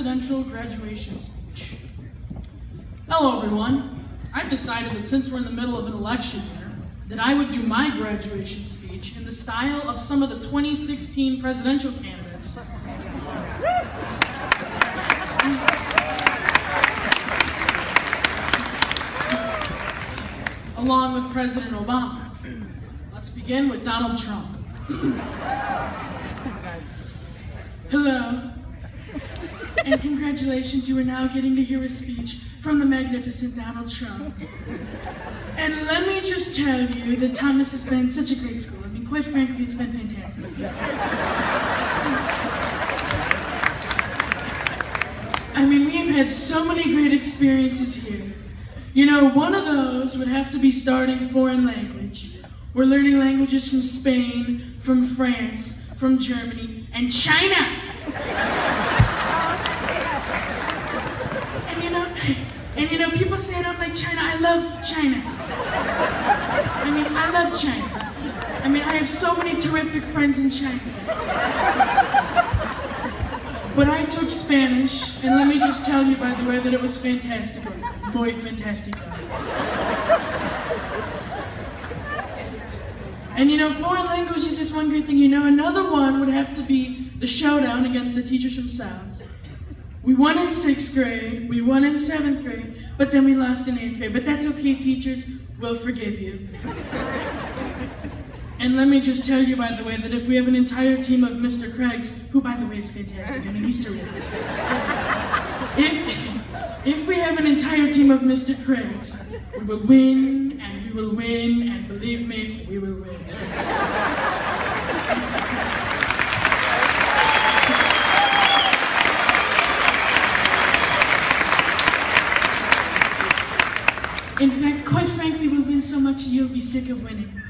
presidential graduation speech. Hello everyone. I've decided that since we're in the middle of an election year, that I would do my graduation speech in the style of some of the 2016 presidential candidates. Along with President Obama. Let's begin with Donald Trump. Hello, and congratulations, you are now getting to hear a speech from the magnificent Donald Trump. And let me just tell you that Thomas has been such a great school. I mean, quite frankly, it's been fantastic. I mean, we have had so many great experiences here. You know, one of those would have to be starting foreign language. We're learning languages from Spain, from France, from Germany, and China. And you know, people say I don't like China. I love China. I mean, I love China. I mean, I have so many terrific friends in China. But I took Spanish, and let me just tell you, by the way, that it was fantastico. Muy fantastico. And you know, foreign languages is one great thing. You know, another one would have to be the showdown against the teachers from South. We won in 6th grade, we won in 7th grade, but then we lost in 8th grade. But that's okay, teachers, we'll forgive you. And let me just tell you, by the way, that if we have an entire team of Mr. Craigs, who, by the way, is fantastic, I mean, he's terrific. If we have an entire team of Mr. Craigs, we will win, and we will win, and believe me, we will win. In fact, quite frankly, we'll win so much you'll be sick of winning.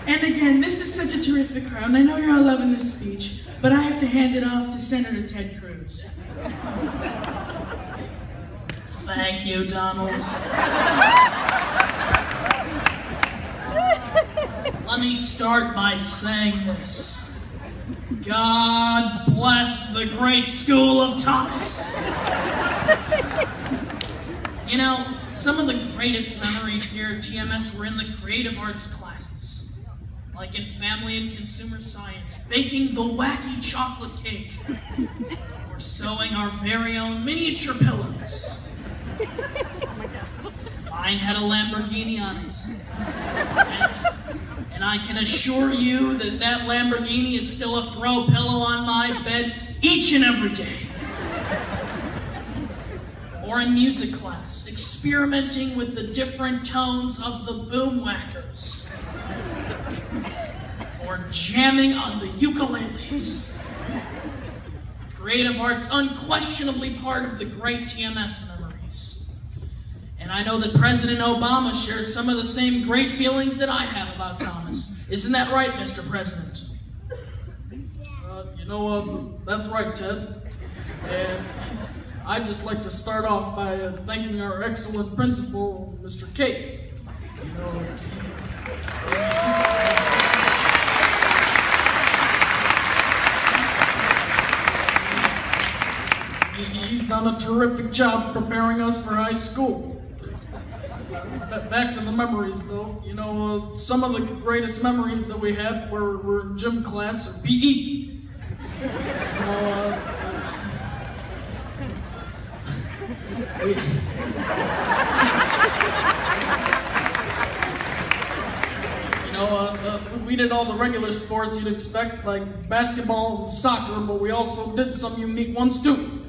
And again, this is such a terrific crowd, and I know you're all loving this speech, but I have to hand it off to Senator Ted Cruz. Thank you, Donald. Let me start by saying this. God bless the great school of Thomas. You know, some of the greatest memories here at TMS were in the creative arts classes, like in family and consumer science, baking the wacky chocolate cake, or sewing our very own miniature pillows. Mine had a Lamborghini on it. And I can assure you that that Lamborghini is still a throw pillow on my bed each and every day. Or in music class, experimenting with the different tones of the boomwhackers. Or jamming on the ukuleles. Creative arts unquestionably part of the great TMS memories. And I know that President Obama shares some of the same great feelings that I have about Thomas. Isn't that right, Mr. President? That's right, Ted. And I'd just like to start off by thanking our excellent principal, Mr. Kate. He's done a terrific job preparing us for high school. Back to the memories, though. Some of the greatest memories that we had were in gym class or PE. We did all the regular sports you'd expect, like basketball and soccer, but we also did some unique ones too.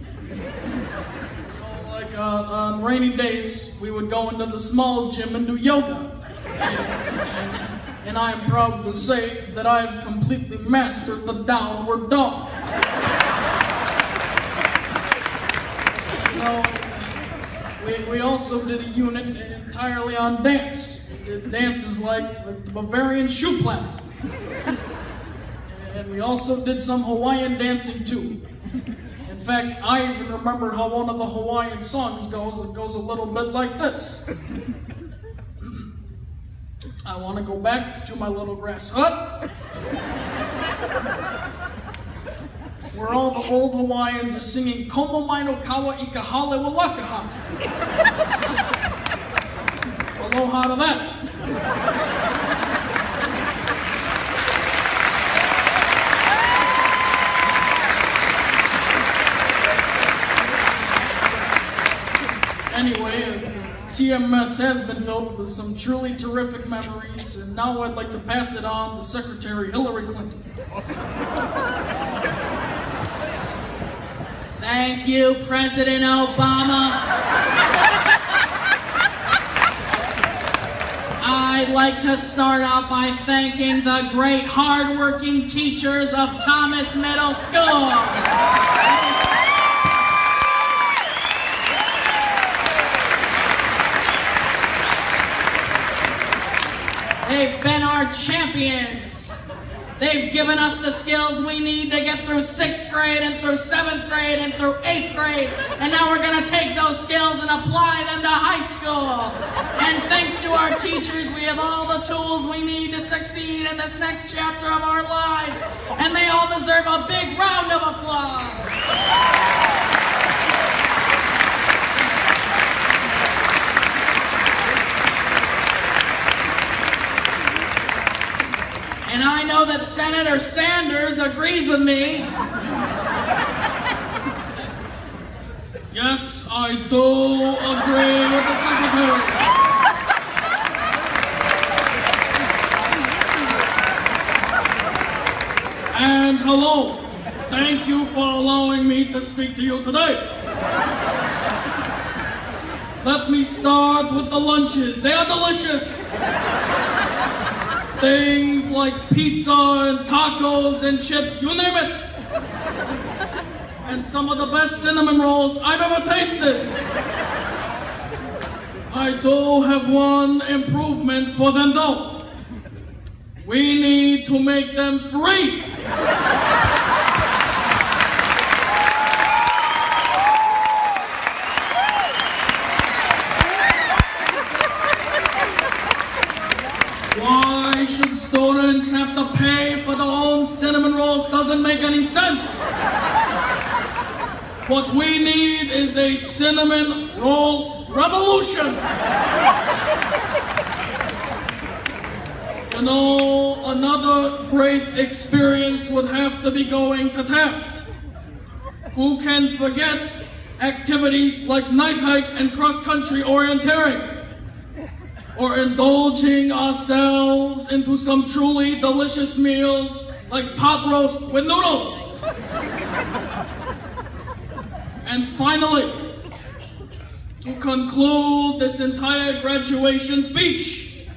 Like on rainy days, we would go into the small gym and do yoga. And I am proud to say that I've completely mastered the downward dog. We also did a unit entirely on dance. We did dances like the Bavarian shoe clap. And we also did some Hawaiian dancing too. In fact, I even remember how one of the Hawaiian songs goes. It goes a little bit like this. I want to go back to my little grass hut. where all the old Hawaiians are singing Komo Mai no Kawa I Ka Hale wa Wakaha. Aloha to that. Anyway, TMS has been filled with some truly terrific memories, and now I'd like to pass it on to Secretary Hillary Clinton. Thank you, President Obama. I'd like to start out by thanking the great hard-working teachers of Thomas Middle School. They've been our champions. They've given us the skills we need to get through 6th grade and through 7th grade and through 8th grade. And now we're gonna take those skills and apply them to high school. And thanks to our teachers, we have all the tools we need to succeed in this next chapter of our lives. And they all deserve a big round of applause. And I know that Senator Sanders agrees with me. Yes, I do agree with the Secretary. And hello, thank you for allowing me to speak to you today. Let me start with the lunches. They are delicious. Things like pizza and tacos and chips, you name it. And some of the best cinnamon rolls I've ever tasted. I do have one improvement for them though. We need to make them free. Why should students have to pay for their own cinnamon rolls? Doesn't make any sense. What we need is a cinnamon roll revolution. You know, another great experience would have to be going to Taft. Who can forget activities like night hike and cross-country orienteering? Or indulging ourselves into some truly delicious meals like pot roast with noodles. And finally, to conclude this entire graduation speech,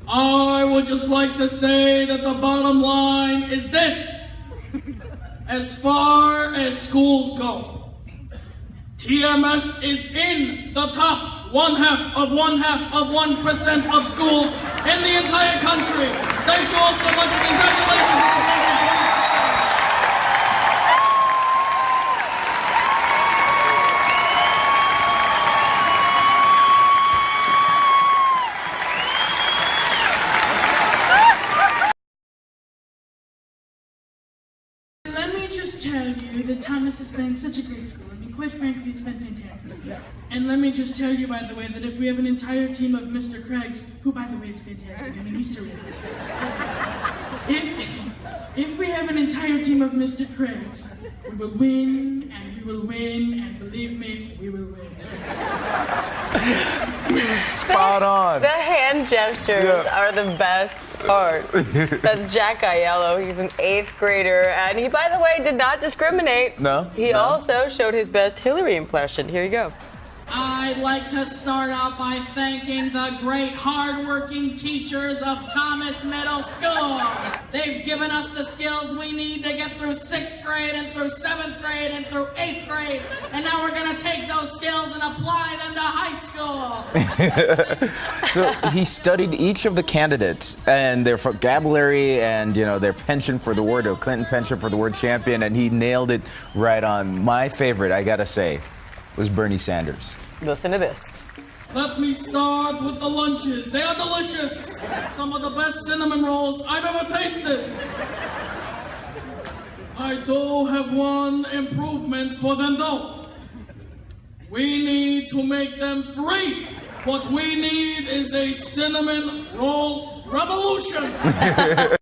I would just like to say that the bottom line is this. As far as schools go, TMS is in the top 0.5% of schools in the entire country. Thank you all so much. Congratulations. Let me just tell you that Thomas has been such a great school. I mean, quite frankly, it's been fantastic. And let me just tell you, by the way, that if we have an entire team of Mr. Craigs, who, by the way, is fantastic. I mean, he's terrific. If we have an entire team of Mr. Craigs, we will win, and we will win, and believe me, we will win. Spot on. The hand gestures are the best part. That's Jack Aiello. He's an 8th grader, and he, by the way, did not discriminate. No. He also showed his best Hillary impression. Here you go. I'd like to start out by thanking the great hard-working teachers of Thomas Middle School. They've given us the skills we need to get through 6th grade and through 7th grade and through 8th grade. And now we're gonna take those skills and apply them to high school. So he studied each of the candidates and their vocabulary and, you know, their penchant for the word, or Clinton penchant for the word champion, and he nailed it right on. My favorite, I gotta say, was Bernie Sanders. Listen to this. Let me start with the lunches. They are delicious. Some of the best cinnamon rolls I've ever tasted. I do have one improvement for them though. We need to make them free. What we need is a cinnamon roll revolution.